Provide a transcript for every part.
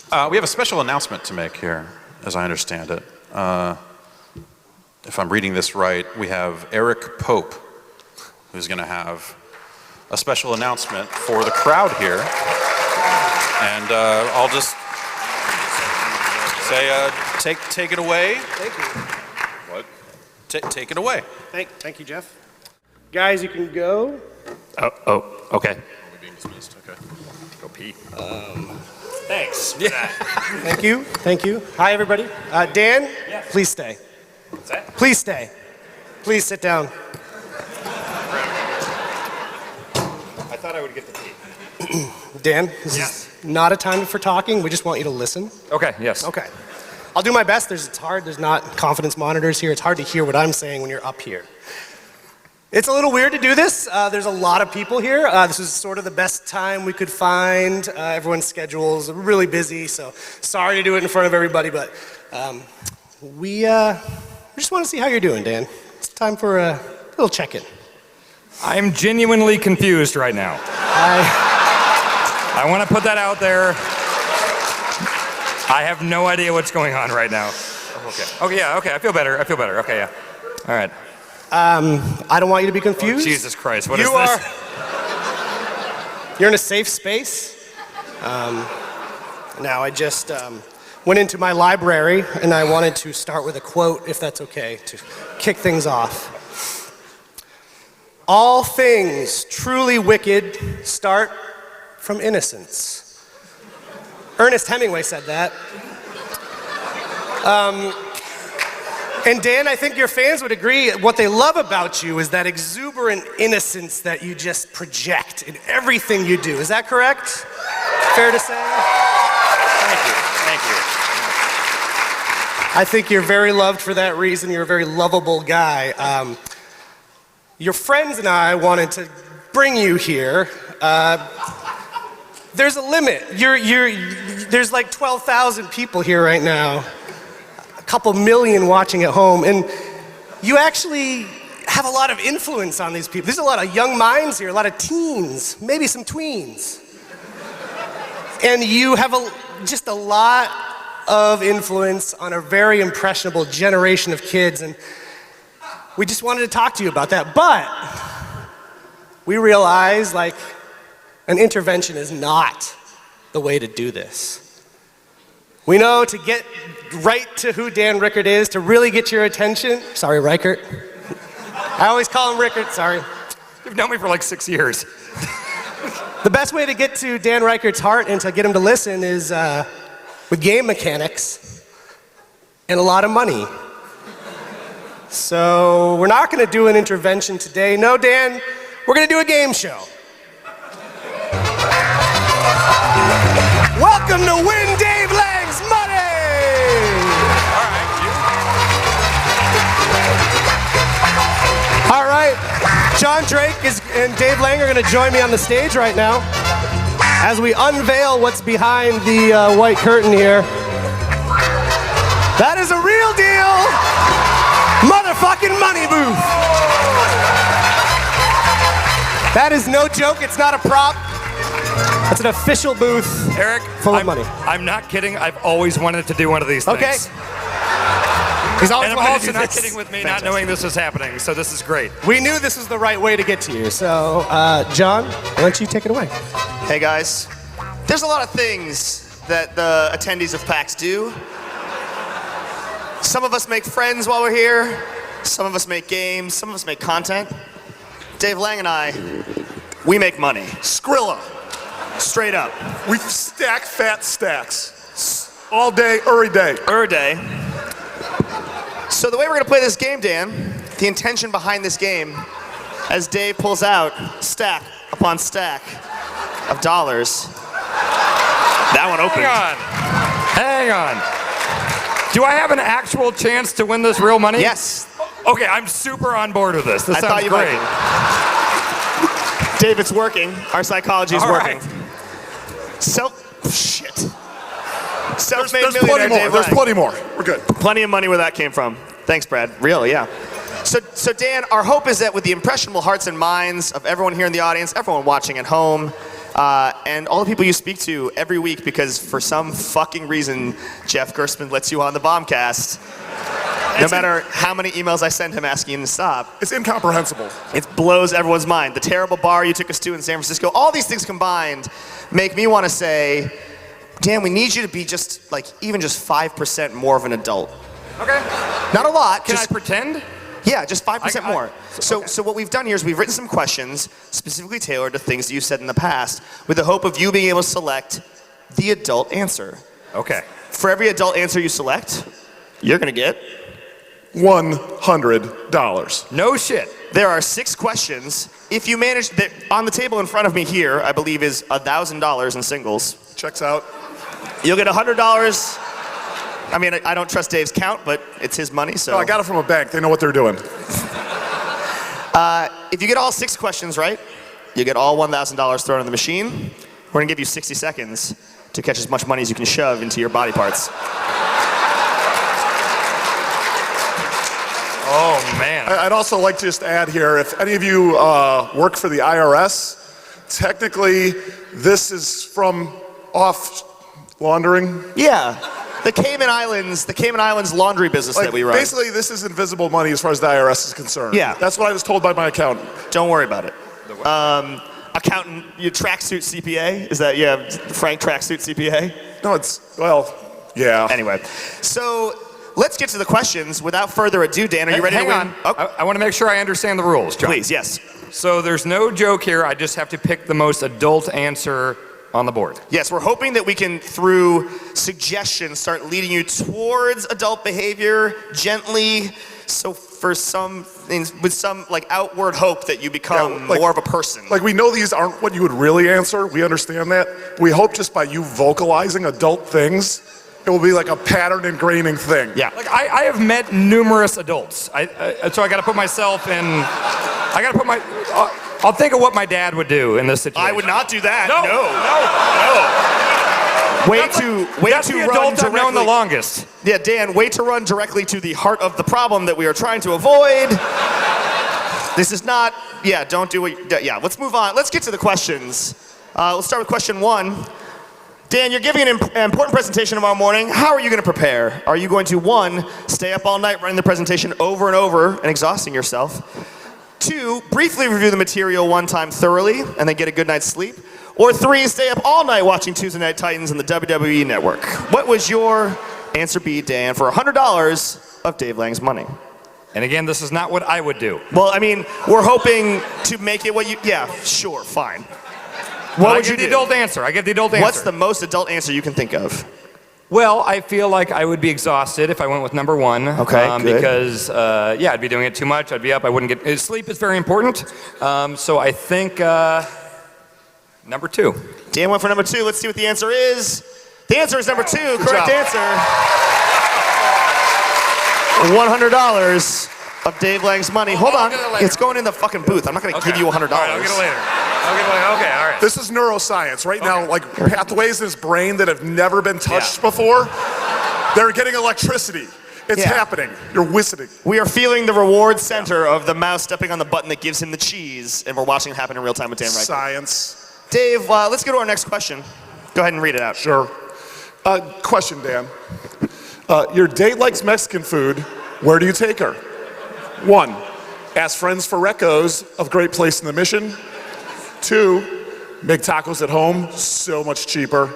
We have a special announcement to make here, as I understand it. If I'm reading this right, we have Eric Pope, who's going to have a special announcement for the crowd here. And I'll just say, take it away. Thank you. What? Take it away. Thank you, Jeff. Guys, you can go. Oh, okay. Are we being dismissed? Okay. Go pee. Thanks. Yeah. Thank you. Hi, everybody. Dan, please stay. What's that? Please stay. Please sit down. I thought I would get the pee. Dan, this is not a time for talking. We just want you to listen. Okay, yes. Okay. I'll do my best. It's hard. There's not confidence monitors here. It's hard to hear what I'm saying when you're up here. It's a little weird to do this. There's a lot of people here. This is sort of the best time we could find. Everyone's schedules are really busy, so sorry to do it in front of everybody, but we just want to see how you're doing, Dan. It's time for a little check-in. I'm genuinely confused right now. I want to put that out there. I have no idea what's going on right now. Okay, I feel better. Okay, yeah. All right. I don't want you to be confused. Oh, Jesus Christ, what is this? You're in a safe space. Now, I just went into my library, and I wanted to start with a quote, if that's okay, to kick things off. All things truly wicked start from innocence. Ernest Hemingway said that. And Dan, I think your fans would agree, what they love about you is that exuberant innocence that you just project in everything you do. Is that correct? Fair to say? Thank you. I think you're very loved for that reason. You're a very lovable guy. Your friends and I wanted to bring you here. There's a limit. There's like 12,000 people here right now. Couple million watching at home, and you actually have a lot of influence on these people. There's a lot of young minds here, a lot of teens, maybe some tweens. And you have just a lot of influence on a very impressionable generation of kids, and we just wanted to talk to you about that. But we realize, like, an intervention is not the way to do this. We know to get right to who Dan Ryckert is, to really get your attention. Sorry, Ryckert. I always call him Ryckert, sorry. You've known me for like 6 years. The best way to get to Dan Ryckert's heart and to get him to listen is with game mechanics and a lot of money. So we're not going to do an intervention today. No, Dan, we're going to do a game show. Welcome to Win Dave Lang's Money! All right, John Drake and Dave Lang are going to join me on the stage right now as we unveil what's behind the white curtain here. That is a real deal motherfucking money booth. That is no joke, it's not a prop. It's an official booth, Eric, full of money. I'm not kidding. I've always wanted to do one of these things. Okay. He's always and I'm wanted also to do not this. kidding with me not knowing this was happening, so this is great. We knew this was the right way to get to you. So, John, why don't you take it away? Hey guys, there's a lot of things that the attendees of PAX do. Some of us make friends while we're here. Some of us make games. Some of us make content. Dave Lang and I, we make money. Skrilla. Straight up. We stack fat stacks. All day, every day. Every day. So the way we're going to play this game, Dan, the intention behind this game, as Dave pulls out stack upon stack of dollars. That one opened. Hang on. Do I have an actual chance to win this real money? Yes. Okay, I'm super on board with this. This I sounds thought you great. might be. Dave, it's working. Our psychology is All working. right. Self-made There's millionaire plenty more. Dave There's Lang. plenty more. We're good. Plenty of money where that came from. Thanks, Brad. Really, yeah. So Dan, our hope is that with the impressionable hearts and minds of everyone here in the audience, everyone watching at home, and all the people you speak to every week because for some fucking reason, Jeff Gerstmann lets you on the Bombcast. No matter how many emails I send him asking him to stop. It's incomprehensible. It blows everyone's mind. The terrible bar you took us to in San Francisco, all these things combined make me want to say, Dan, we need you to be just like even just 5% more of an adult. Okay. Not a lot. Can just, I pretend? Yeah, just 5% I- more. So what we've done here is we've written some questions specifically tailored to things that you've said in the past with the hope of you being able to select the adult answer. Okay. For every adult answer you select, you're going to get... $100. No shit. There are 6 questions. If you manage... On the table in front of me here, I believe, is $1,000 in singles. Checks out. You'll get $100. I mean, I don't trust Dave's count, but it's his money, so... No, I got it from a bank. They know what they're doing. If you get all 6 questions right, you get all $1,000 thrown in the machine. We're gonna give you 60 seconds to catch as much money as you can shove into your body parts. Oh, man. I'd also like to just add here, if any of you work for the IRS, technically this is from off laundering. Yeah, the Cayman Islands laundry business that we run. Basically, this is invisible money as far as the IRS is concerned. Yeah. That's what I was told by my accountant. Don't worry about it. Accountant, your tracksuit CPA? Is that, yeah, Frank tracksuit CPA? No, it's, well, yeah. Anyway, so let's get to the questions. Without further ado, Dan, are you ready Hang to win? on. Oh, I want to make sure I understand the rules, John. please, yes. So there's no joke here. I just have to pick the most adult answer on the board. Yes, we're hoping that we can, through suggestions, start leading you towards adult behavior gently. So for some things, with some like outward hope that you become Yeah, like- more of a person. Like, we know these aren't what you would really answer. We understand that. We hope just by you vocalizing adult things, it will be like a pattern ingraining thing. Yeah. Like I have met numerous adults. So I got to put myself in. I got to put my. I'll think of what my dad would do in this situation. I would not do that. No. Way That's to That's the run adult I've known the directly. longest. Yeah, Dan, way to run directly to the heart of the problem that we are trying to avoid. This is not. Yeah, don't do what. Yeah, let's move on. Let's get to the questions. Let's start with question 1. Dan, you're giving an important presentation tomorrow morning. How are you going to prepare? Are you going to, 1, stay up all night running the presentation over and over and exhausting yourself? 2, briefly review the material one time thoroughly and then get a good night's sleep? Or 3, stay up all night watching Tuesday Night Titans on the WWE Network? What would your answer be, Dan, for $100 of Dave Lang's money? And again, this is not what I would do. Well, I mean, we're hoping to make it what you... Yeah, sure, fine. But What I would get you the do? adult answer. I get the adult answer. What's the most adult answer you can think of? Well, I feel like I would be exhausted if I went with number 1. Okay, good. Because, yeah, I'd be doing it too much. I'd be up. I wouldn't get... Sleep is very important. So I think number 2. Dan went for number 2. Let's see what the answer is. The answer is number 2. Correct job. answer. $100 of Dave Lang's money. Hold I'll on. get it later. It's going in the fucking booth. I'm not going to give you $100. All right, I'll get it later. Okay, all right. This is neuroscience. Right now, like pathways in his brain that have never been touched before, they're getting electricity. It's Yeah. happening. You're whistling. We are feeling the reward center of the mouse stepping on the button that gives him the cheese, and we're watching it happen in real time with Dan Ryckert. Science. Dave, let's go to our next question. Go ahead and read it out. Sure. Question, Dan. Your date likes Mexican food. Where do you take her? 1, ask friends for recos of Great Place in the Mission. 2, make tacos at home, so much cheaper.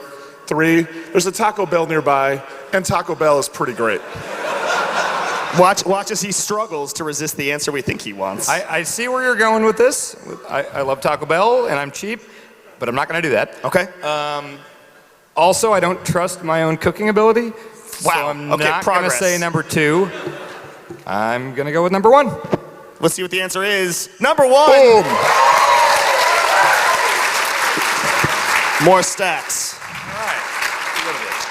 3, there's a Taco Bell nearby, and Taco Bell is pretty great. Watch as he struggles to resist the answer we think he wants. I see where you're going with this. I love Taco Bell, and I'm cheap, but I'm not going to do that. Okay. Also, I don't trust my own cooking ability. Wow. So I'm Okay, not going to progress. say number 2. I'm going to go with number 1. Let's see what the answer is. Number 1. Boom! More stacks.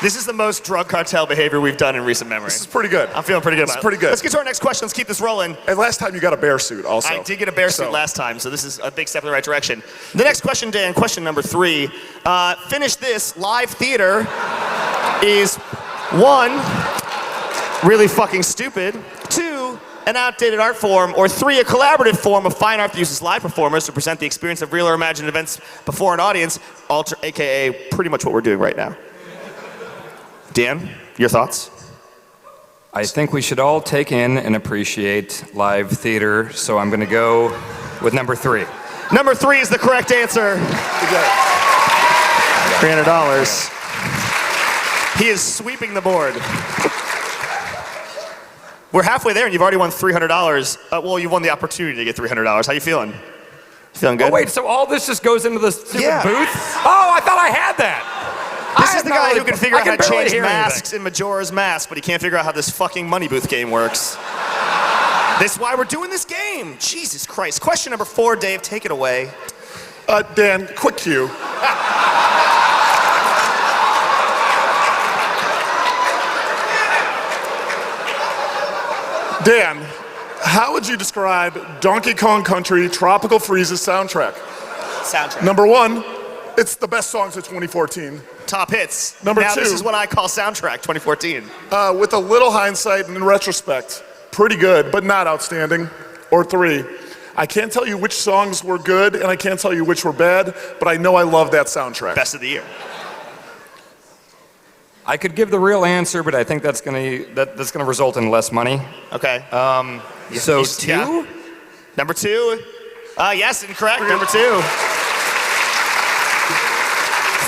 This is the most drug cartel behavior we've done in recent memory. This is pretty good. I'm feeling pretty good about it. pretty good. Let's get to our next question. Let's keep this rolling. And last time you got a bear suit also. I did get a bear suit last time, so this is a big step in the right direction. The next question, Dan, question number 3. Finish this. Live theater is 1, really fucking stupid. 2, an outdated art form, or 3, a collaborative form of fine art that uses live performers to present the experience of real or imagined events before an audience, aka pretty much what we're doing right now. Dan, your thoughts? I think we should all take in and appreciate live theater, so I'm going to go with number 3. Number 3 is the correct answer. $300. He is sweeping the board. We're halfway there, and you've already won $300. Well, you've won the opportunity to get $300. How you feeling? Feeling good? Oh, wait, so all this just goes into the stupid Yeah. booth? Oh, I thought I had that. This is the guy who can figure out how to change anything. masks in Majora's Mask, but he can't figure out how this fucking money booth game works. This is why we're doing this game. Jesus Christ. Question number 4, Dave, take it away. Dan, quick cue. Dan, how would you describe Donkey Kong Country Tropical Freeze's soundtrack? Number 1, it's the best songs of 2014. Top hits. Number now 2. This is what I call soundtrack 2014. With a little hindsight and in retrospect, pretty good, but not outstanding. Or 3, I can't tell you which songs were good and I can't tell you which were bad, but I know I love that soundtrack. Best of the year. I could give the real answer, but I think that's gonna result in less money. Okay. So yeah. 2? Number 2. Yes, incorrect. Number 2.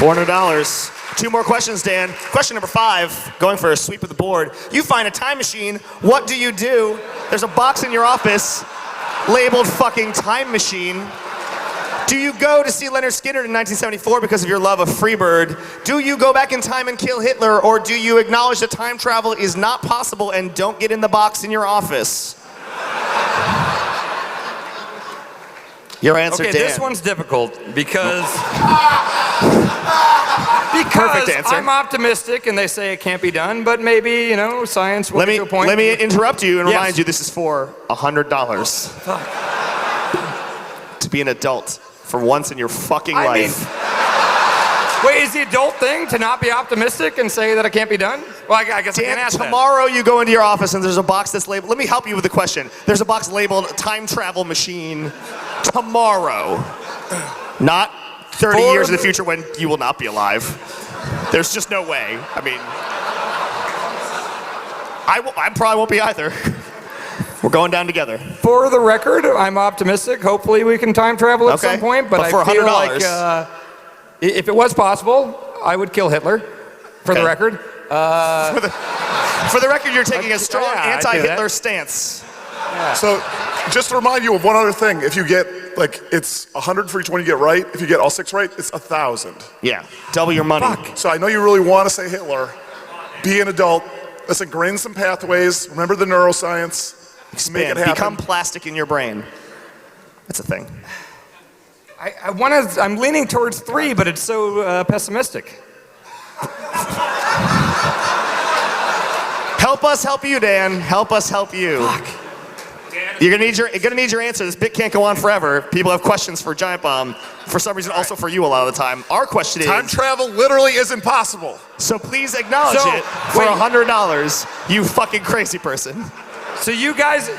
$400. 2 more questions, Dan. Question number 5, going for a sweep of the board. You find a time machine. What do you do? There's a box in your office labeled fucking time machine. Do you go to see Leonard Skinner in 1974 because of your love of Freebird? Do you go back in time and kill Hitler? Or do you acknowledge that time travel is not possible and don't get in the box in your office? Your answer, Okay, Dan. this one's difficult because Perfect answer. I'm optimistic and they say it can't be done, but maybe, science will Let get me, to a point. let me interrupt you and Yes. remind you this is for $100. To be an adult for once in your fucking life. Wait, is the adult thing to not be optimistic and say that it can't be done? Well, I guess I Dan, can't ask that. tomorrow you go into your office and there's a box that's labeled, let me help you with the question. There's a box labeled time travel machine tomorrow. Not 30 years in the future when you will not be alive. There's just no way. I mean, I probably won't be either. We're going down together. For the record, I'm optimistic. Hopefully we can time travel at some point, but for I feel $100. like if it was possible, I would kill Hitler, for the record. For the record, you're taking a strong yeah, I'd do anti-Hitler that. stance. So, just to remind you of one other thing, if you get, it's 100 for each one you get right. If you get all 6 right, it's 1,000. Yeah, double your money. So I know you really want to say Hitler. Be an adult. Let's ingrain some pathways. Remember the neuroscience. Make it happen. Become plastic in your brain. That's a thing. I'm leaning towards 3, but it's so pessimistic. Help us help you, Dan. Help us help you. You're gonna need your answer. This bit can't go on forever. People have questions for Giant Bomb. For some reason, also for you a lot of the time. Our question Time is, travel literally isn't possible. so please acknowledge So, it for wait. $100, you fucking crazy person. So you guys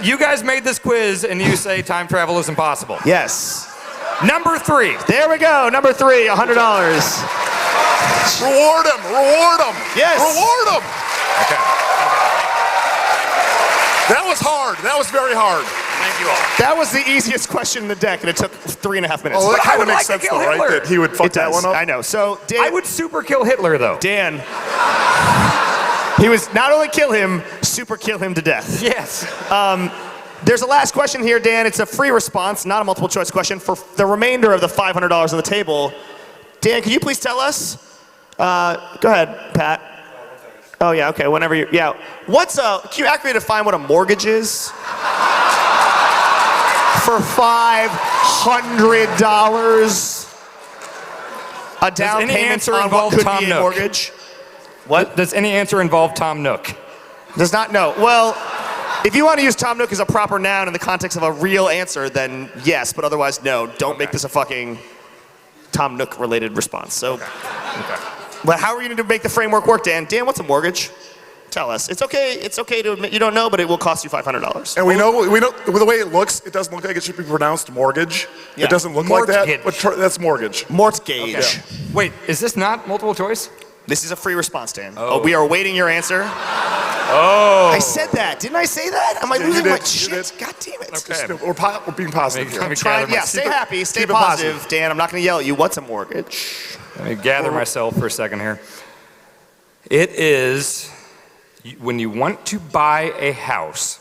made this quiz and you say time travel is impossible. Yes. Number 3. There we go. Number 3, $100. Reward him. Reward him. Yes. Reward him. That was hard. That was very hard. Thank you all. That was the easiest question in the deck, and it took 3.5 minutes. Oh, that But I kind of would makes like to sense, kill though, right? Hitler. That he would fuck It that does. one up. I know. So, Dan, I would super kill Hitler, though. Dan, he was not only kill him, super kill him to death. Yes. There's a last question here, Dan. It's a free response, not a multiple choice question. For the remainder of the $500 on the table, Dan, could you please tell us? Go ahead, Pat. Oh yeah, okay. Whenever you, yeah. Can you accurately define what a mortgage is? For $500, a down any payment answer on what involve could Tom be a Nook? mortgage. What? Does any answer involve Tom Nook? Does not know. Well, if you want to use Tom Nook as a proper noun in the context of a real answer, then yes, but otherwise no. Don't make this a fucking Tom Nook related response. So, Okay. but how are you going to make the framework work, Dan? Dan, what's a mortgage? Tell us. It's okay to admit you don't know, but it will cost you $500. And we know the way it looks, it doesn't look like it should be pronounced mortgage. Yeah. It doesn't look like that, Mortgage. but that's mortgage. Mortgage. Okay. Wait, is this not multiple choice? This is a free response, Dan. We are awaiting your answer. Oh. I said that. Didn't I say that? Am I Yeah, losing you my did. You shit? did. God damn it. Okay. We're being positive here. Let me Try, gather my- yeah, stay happy, stay keep it positive. positive. Dan, I'm not going to yell at you. What's a mortgage? Let me gather myself for a second here. It is when you want to buy a house,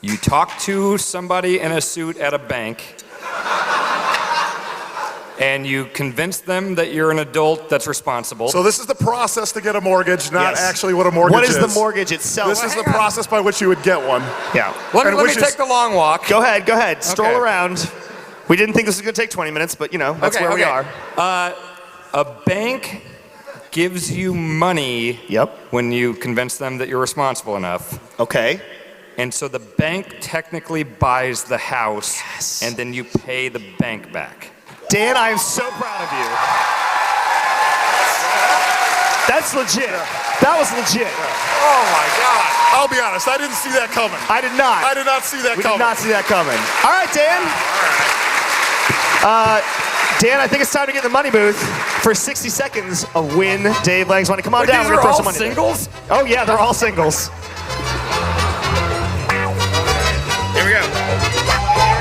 you talk to somebody in a suit at a bank, and you convince them that you're an adult that's responsible. So this is the process to get a mortgage, not Yes. actually what a mortgage What is. is the mortgage itself? This is the hang on. process by which you would get one. Yeah. let me and which is- take the long walk. Go ahead. Stroll Okay. around. We didn't think this was going to take 20 minutes, but that's where we are. A bank gives you money Yep. when you convince them that you're responsible enough. Okay. And so the bank technically buys the house, and then you pay the bank back. Dan, I am so proud of you. That's legit. That was legit. Oh my God. I'll be honest, I didn't see that coming. I did not. I did not see that We coming. did not see that coming. All right, Dan. Dan, I think it's time to get in the money booth for 60 seconds of Win Dave Lang's Money. Come on down. These We're are gonna throw all some money there. singles? Oh, yeah, they're all singles. Here we go.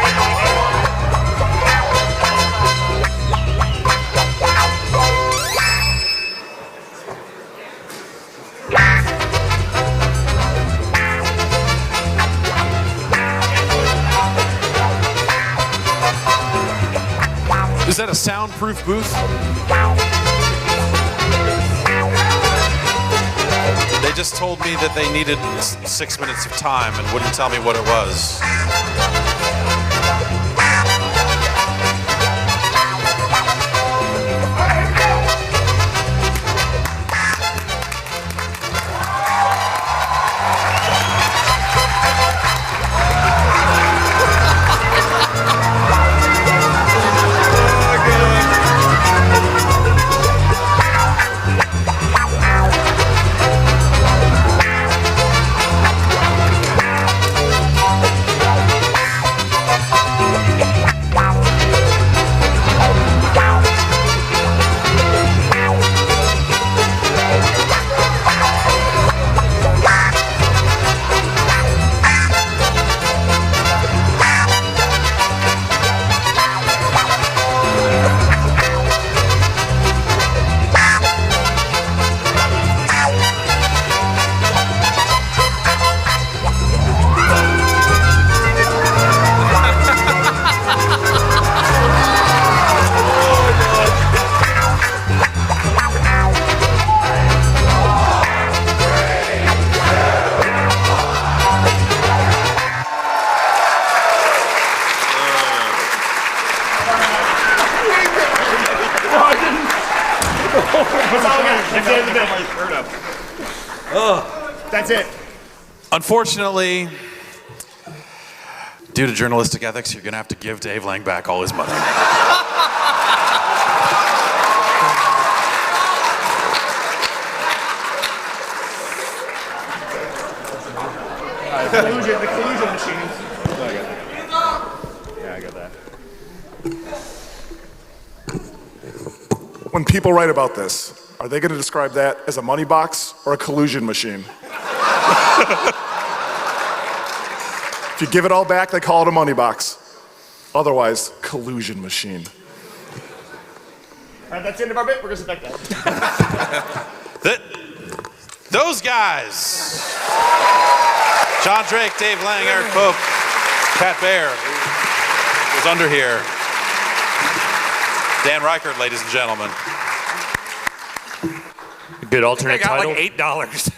Is that a soundproof booth? They just told me that they needed 6 minutes of time and wouldn't tell me what it was. That's it. Unfortunately, due to journalistic ethics, you're going to have to give Dave Lang back all his money. The collusion machine. Yeah, I got that. When people write about this, are they going to describe that as a money box or a collusion machine? If you give it all back, they call it a money box. Otherwise, collusion machine. All right, that's the end of our bit. We're going to sit back down. Those guys, John Drake, Dave Lang, Eric Pope, Pat Bear, who's under here, Dan Ryckert, ladies and gentlemen. Good alternate I got title. like $8.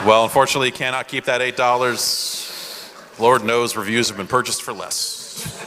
Well, unfortunately, you cannot keep that $8. Lord knows reviews have been purchased for less.